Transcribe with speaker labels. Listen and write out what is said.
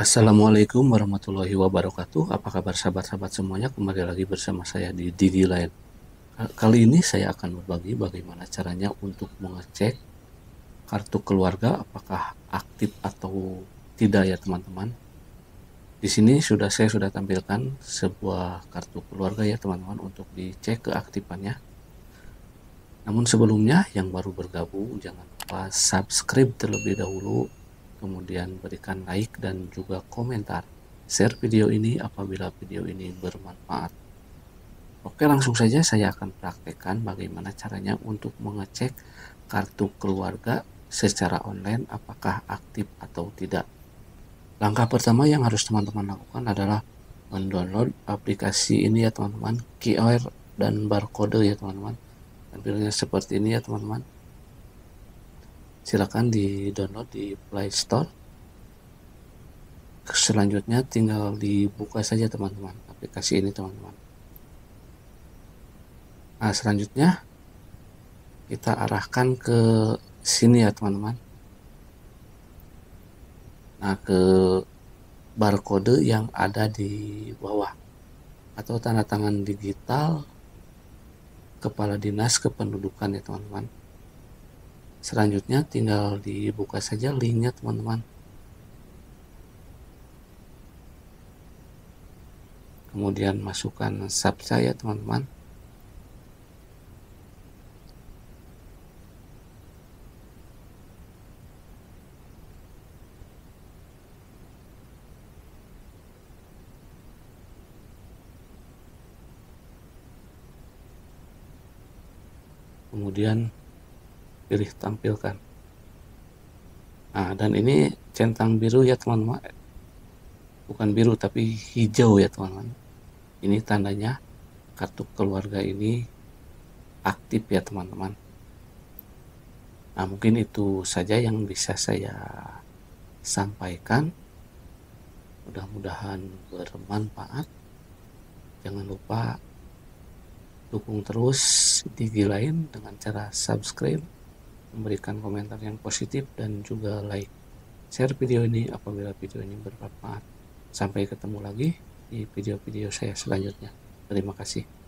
Speaker 1: Assalamualaikum warahmatullahi wabarakatuh. Apa kabar sahabat-sahabat semuanya? Kembali lagi bersama saya di Didi Line. Kali ini saya akan berbagi bagaimana caranya untuk mengecek kartu keluarga apakah aktif atau tidak ya teman-teman. Di sini saya sudah tampilkan sebuah kartu keluarga ya teman-teman untuk dicek keaktifannya. Namun sebelumnya yang baru bergabung jangan lupa subscribe terlebih dahulu, kemudian berikan like dan juga komentar. Share video ini apabila video ini bermanfaat. Oke, langsung saja saya akan praktekkan bagaimana caranya untuk mengecek kartu keluarga secara online apakah aktif atau tidak. Langkah pertama yang harus teman-teman lakukan adalah mendownload aplikasi ini ya teman-teman, QR dan barcode ya teman-teman. Tampilnya seperti ini ya teman-teman. Silakan di-download di Play Store. Selanjutnya tinggal dibuka saja teman-teman aplikasi ini teman-teman. Nah, selanjutnya kita arahkan ke sini ya teman-teman. Nah, ke barcode yang ada di bawah atau tanda tangan digital Kepala Dinas Kependudukan ya teman-teman. Selanjutnya tinggal dibuka saja linknya teman-teman. Kemudian masukkan SAPSA ya teman-teman. Kemudian pilih tampilkan. Nah, dan ini centang biru ya teman-teman. Bukan biru tapi hijau ya teman-teman. Ini tandanya kartu keluarga ini aktif ya teman-teman. Nah, mungkin itu saja yang bisa saya sampaikan. Mudah-mudahan bermanfaat. Jangan lupa dukung terus Didi Line dengan cara subscribe, memberikan komentar yang positif dan juga like. Share video ini apabila video ini bermanfaat. Sampai ketemu lagi di video-video saya selanjutnya. Terima kasih.